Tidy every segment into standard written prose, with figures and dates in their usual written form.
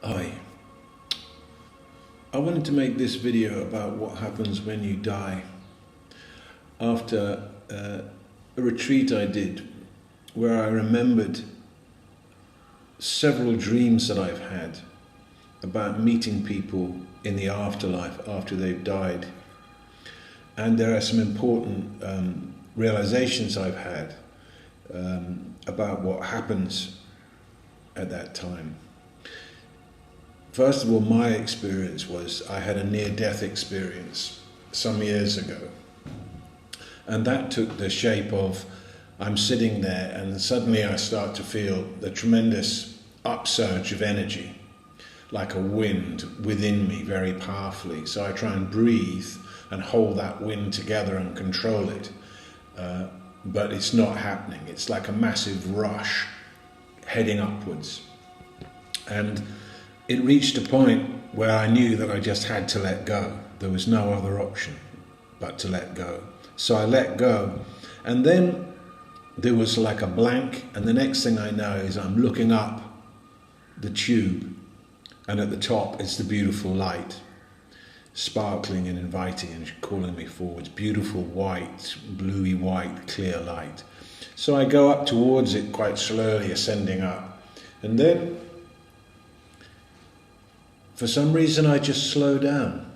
Hi. I wanted to make this video about what happens when you die. After a retreat I did where I remembered several dreams that I've had about meeting people in the afterlife after they've died. And there are some important realizations I've had about what happens at that time. First of all, my experience was I had a near-death experience some years ago. And that took the shape of I'm sitting there and suddenly I start to feel the tremendous upsurge of energy, like a wind within me very powerfully. So I try and breathe and hold that wind together and control it. But it's not happening. It's like a massive rush heading upwards. And it reached a point where I knew that I just had to let go. There was no other option but to let go. So I let go. And then there was like a blank, and the next thing I know is I'm looking up the tube, and at the top is the beautiful light, sparkling and inviting and calling me forwards. Beautiful white, bluey white, clear light. So I go up towards it quite slowly, ascending up. And then for some reason, I just slow down.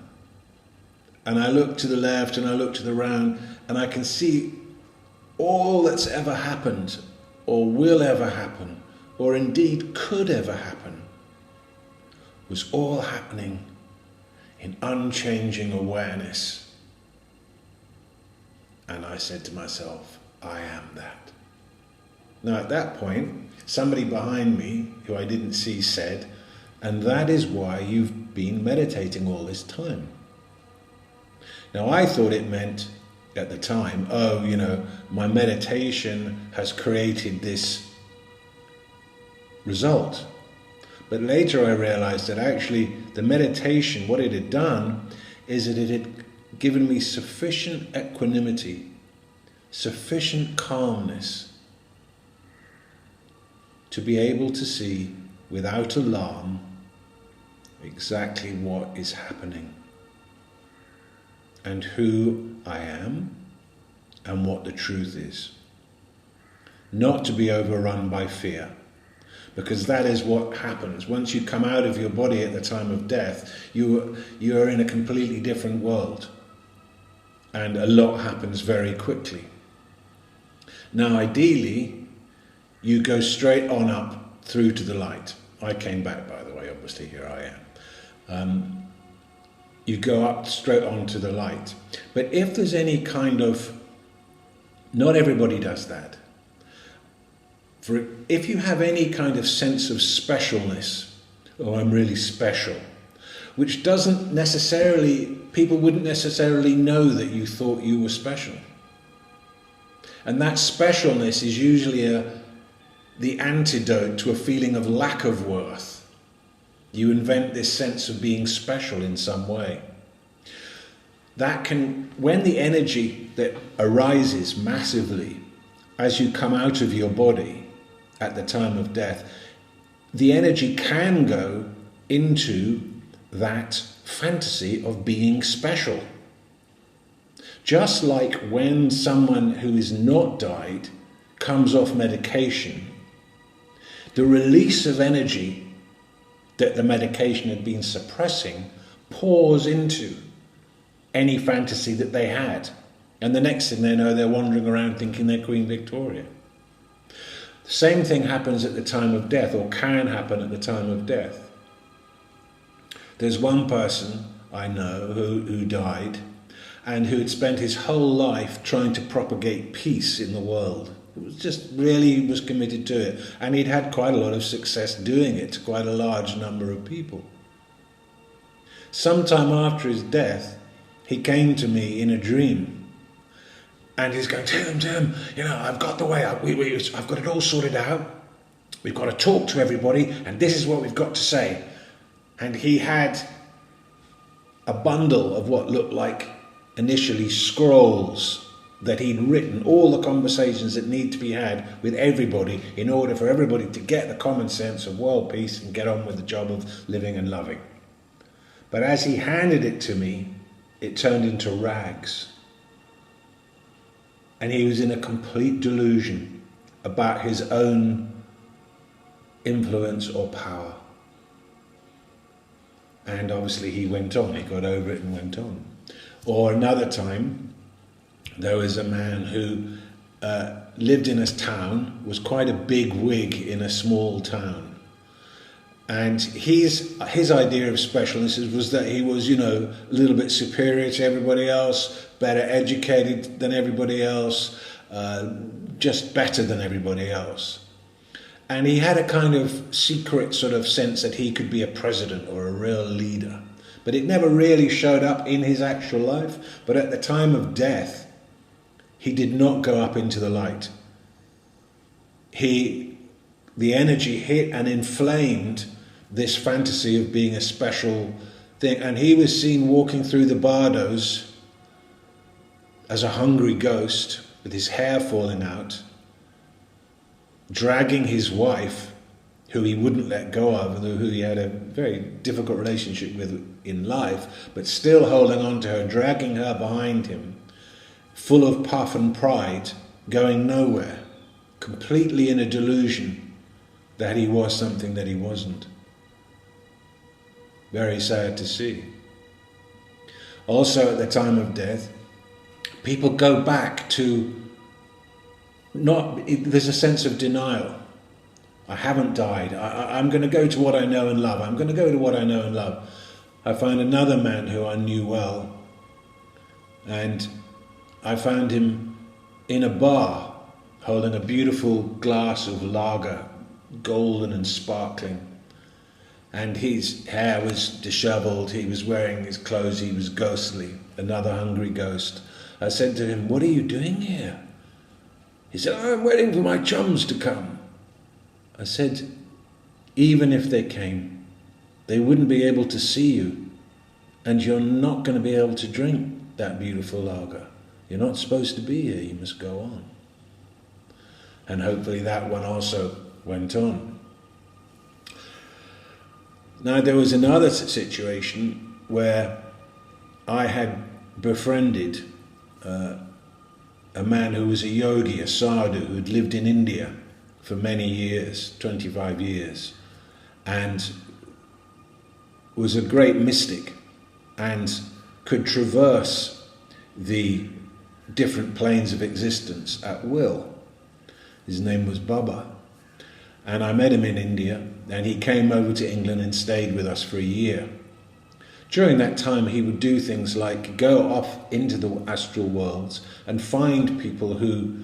And I look to the left and I look to the right, and I can see all that's ever happened, or will ever happen, or indeed could ever happen, was all happening in unchanging awareness. And I said to myself, I am that. Now at that point, somebody behind me, who I didn't see, said, and that is why you've been meditating all this time. Now I thought it meant at the time, my meditation has created this result. But later I realized that actually the meditation, what it had done is that it had given me sufficient equanimity, sufficient calmness to be able to see without alarm exactly what is happening and who I am and what the truth is. Not to be overrun by fear, because that is what happens. Once you come out of your body at the time of death, you are in a completely different world, and a lot happens very quickly. Now ideally, you go straight on up through to the light. I came back, by the way, obviously here I am. You go up straight onto the light. But if there's any kind of, not everybody does that. If you have any kind of sense of specialness, oh, I'm really special, which doesn't necessarily, people wouldn't necessarily know that you thought you were special. And that specialness is usually the antidote to a feeling of lack of worth. You invent this sense of being special in some way. That can, when the energy that arises massively as you come out of your body at the time of death, the energy can go into that fantasy of being special. Just like when someone who is not died comes off medication, the release of energy that the medication had been suppressing pours into any fantasy that they had. And the next thing they know, they're wandering around thinking they're Queen Victoria. The same thing happens at the time of death, or can happen at the time of death. There's one person I know who died and who had spent his whole life trying to propagate peace in the world. It was just really was committed to it. And he'd had quite a lot of success doing it to quite a large number of people. Sometime after his death, he came to me in a dream. And he's going, Tim, I've got the way out. I've got it all sorted out. We've got to talk to everybody, and this is what we've got to say. And he had a bundle of what looked like initially scrolls that he'd written all the conversations that need to be had with everybody in order for everybody to get the common sense of world peace and get on with the job of living and loving. But as he handed it to me, it turned into rags. And he was in a complete delusion about his own influence or power. And obviously he went on, he got over it and went on. Or another time, there was a man who lived in a town, was quite a big wig in a small town. And his idea of specialness was that he was, a little bit superior to everybody else, better educated than everybody else, just better than everybody else. And he had a kind of secret sort of sense that he could be a president or a real leader. But it never really showed up in his actual life. But at the time of death, he did not go up into the light. The energy hit and inflamed this fantasy of being a special thing. And he was seen walking through the bardos as a hungry ghost with his hair falling out, dragging his wife, who he wouldn't let go of, who he had a very difficult relationship with in life, but still holding on to her, dragging her behind him, full of puff and pride, going nowhere, completely in a delusion that he was something that he wasn't. Very sad to see. Also at the time of death, people go back to there's a sense of denial. I haven't died. I'm going to go to what I know and love. I'm going to go to what I know and love. I found another man who I knew well, and I found him in a bar holding a beautiful glass of lager, golden and sparkling. And his hair was disheveled, he was wearing his clothes, he was ghostly, another hungry ghost. I said to him, "What are you doing here?" He said, "I'm waiting for my chums to come." I said, "Even if they came, they wouldn't be able to see you, and you're not going to be able to drink that beautiful lager. You're not supposed to be here, you must go on." And hopefully that one also went on. Now there was another situation where I had befriended a man who was a yogi, a sadhu, who'd lived in India for many years, 25 years, and was a great mystic and could traverse the different planes of existence at will. His name was Baba. And I met him in India, and he came over to England and stayed with us for a year. During that time, he would do things like go off into the astral worlds and find people who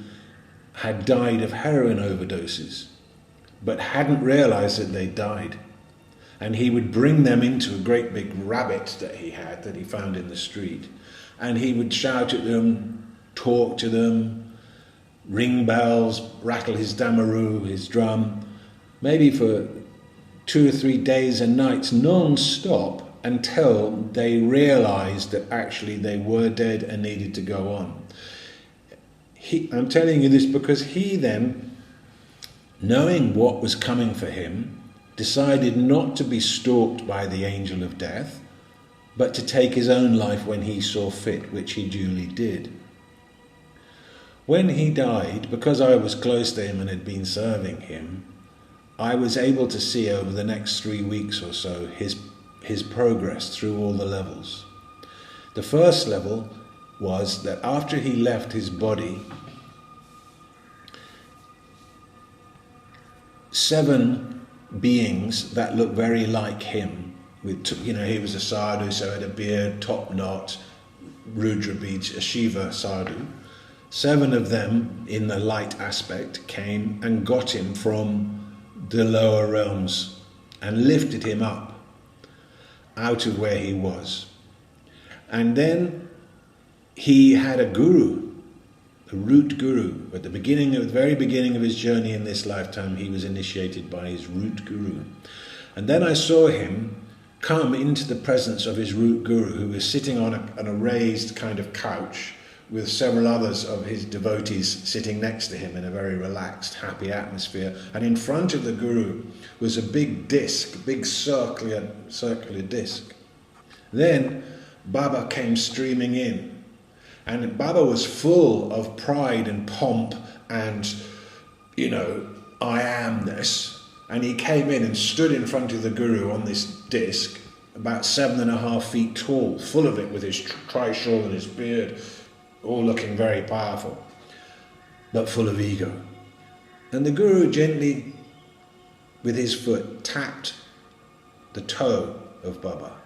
had died of heroin overdoses, but hadn't realized that they died. And he would bring them into a great big rabbit that he found in the street. And he would shout at them, talk to them, ring bells, rattle his damaroo, his drum, maybe for 2 or 3 days and nights non-stop, until they realized that actually they were dead and needed to go on. I'm telling you this because he then, knowing what was coming for him, decided not to be stalked by the angel of death, but to take his own life when he saw fit, which he duly did. When he died, because I was close to him and had been serving him, I was able to see over the next 3 weeks or so his progress through all the levels. The first level was that after he left his body, 7 beings that looked very like him, he was a sadhu, so had a beard, top knot, Rudra beads, a Shiva sadhu. 7 of them in the light aspect came and got him from the lower realms and lifted him up out of where he was. And then he had a guru, a root guru. At the very beginning of his journey in this lifetime, he was initiated by his root guru. And then I saw him come into the presence of his root guru, who was sitting on a raised kind of couch with several others of his devotees sitting next to him in a very relaxed, happy atmosphere. And in front of the Guru was a big disc, big circular disc. Then Baba came streaming in, and Baba was full of pride and pomp and, I amness. And he came in and stood in front of the Guru on this disc, about 7.5 feet tall, full of it, with his trishul and his beard, all looking very powerful, but full of ego. And the Guru gently, with his foot, tapped the toe of Baba.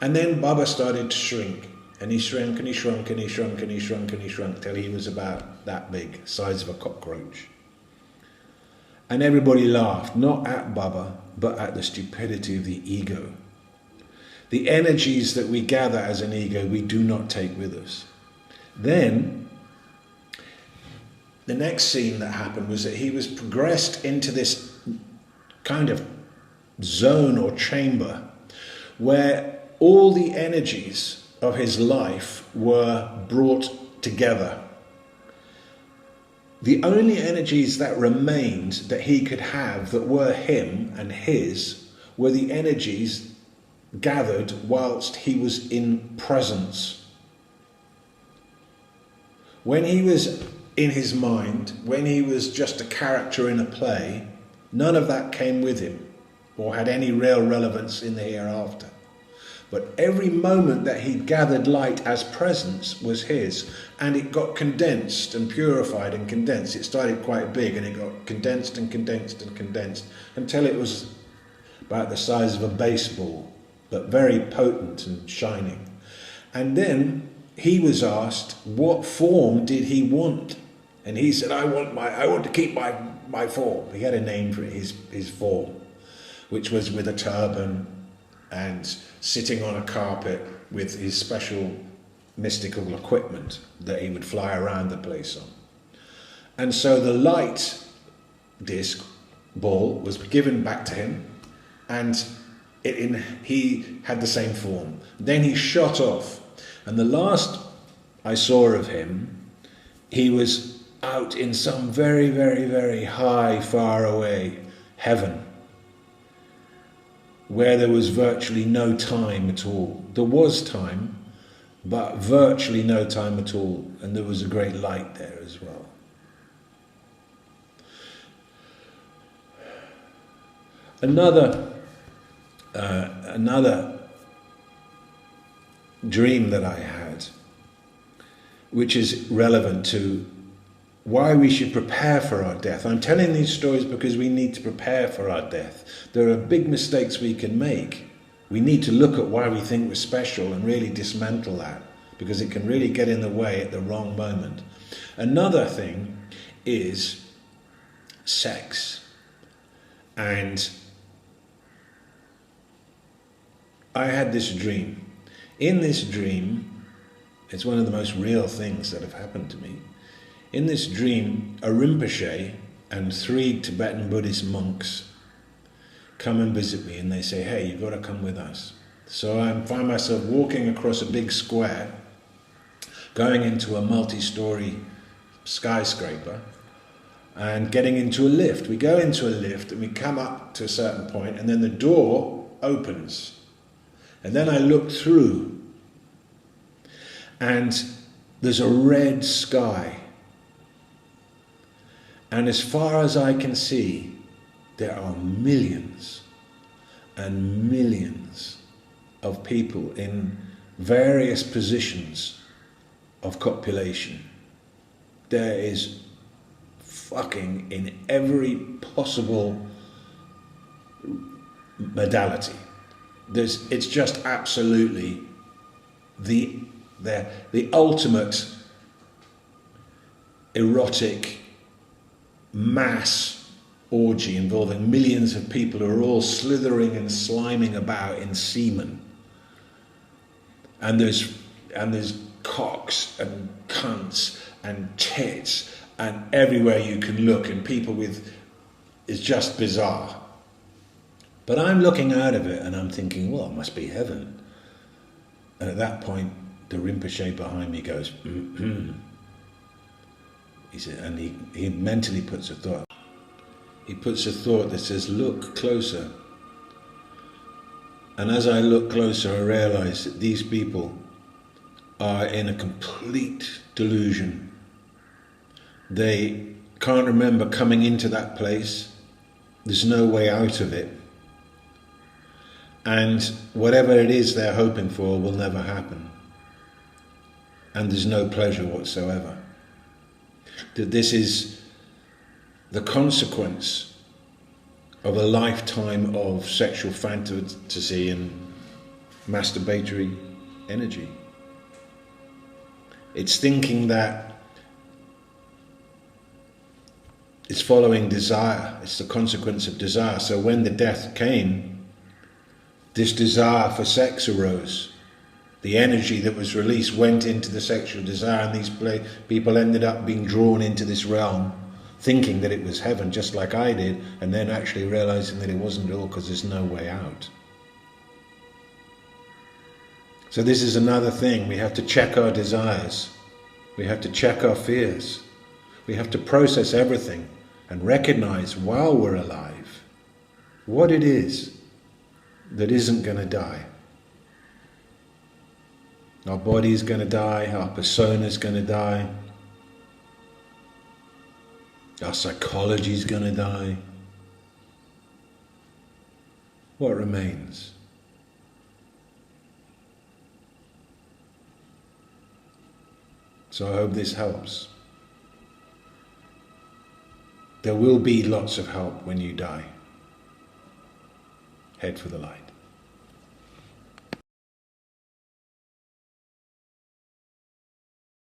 And then Baba started to shrink, and he shrunk and he shrunk and he shrunk and he shrunk and he shrunk till he was about that big, size of a cockroach. And everybody laughed, not at Baba, but at the stupidity of the ego. The energies that we gather as an ego, we do not take with us. Then, the next scene that happened was that he was progressed into this kind of zone or chamber where all the energies of his life were brought together. The only energies that remained that he could have that were him and his were the energies gathered whilst he was in presence. When he was in his mind, when he was just a character in a play, none of that came with him or had any real relevance in the hereafter. But every moment that he gathered light as presence was his, and it got condensed and purified and condensed. It started quite big and it got condensed and condensed and condensed until it was about the size of a baseball, but very potent and shining. And then he was asked, what form did he want? And he said, I want to keep my form. He had a name for his form, which was with a turban and sitting on a carpet with his special mystical equipment that he would fly around the place on. And so the light disc ball was given back to him, and he had the same form. Then he shot off, and the last I saw of him, he was out in some very, very, very high, far away heaven, where there was virtually no time at all. There was time, but virtually no time at all, and there was a great light there as well. Another dream that I had, which is relevant to why we should prepare for our death. I'm telling these stories because we need to prepare for our death. There are big mistakes we can make. We need to look at why we think we're special and really dismantle that, because it can really get in the way at the wrong moment. Another thing is sex. And I had this dream. In this dream, it's one of the most real things that have happened to me. In this dream, a Rinpoche and 3 Tibetan Buddhist monks come and visit me, and they say, hey, you've got to come with us. So I find myself walking across a big square, going into a multi-story skyscraper, and getting into a lift. We go into a lift and we come up to a certain point, and then the door opens. And then I look through, and there's a red sky. And as far as I can see, there are millions and millions of people in various positions of copulation. There is fucking in every possible modality. It's just absolutely the ultimate erotic mass orgy involving millions of people who are all slithering and sliming about in semen. And there's cocks and cunts and tits and everywhere you can look, and people with, it's just bizarre. But I'm looking out of it and I'm thinking, well, it must be heaven. And at that point, the Rinpoche behind me goes, he said, and he mentally puts a thought. He puts a thought that says, look closer. And as I look closer, I realize that these people are in a complete delusion. They can't remember coming into that place. There's no way out of it. And whatever it is they're hoping for will never happen. And there's no pleasure whatsoever. That this is the consequence of a lifetime of sexual fantasy and masturbatory energy. It's thinking that it's following desire. It's the consequence of desire. So when the death came, this desire for sex arose. The energy that was released went into the sexual desire, and these people ended up being drawn into this realm, thinking that it was heaven, just like I did, and then actually realizing that it wasn't at all, because there's no way out. So this is another thing. We have to check our desires. We have to check our fears. We have to process everything and recognize while we're alive what it is that isn't going to die. Our body's going to die, our persona's going to die, our psychology's going to die. What remains? So I hope this helps. There will be lots of help when you die. Head for the light.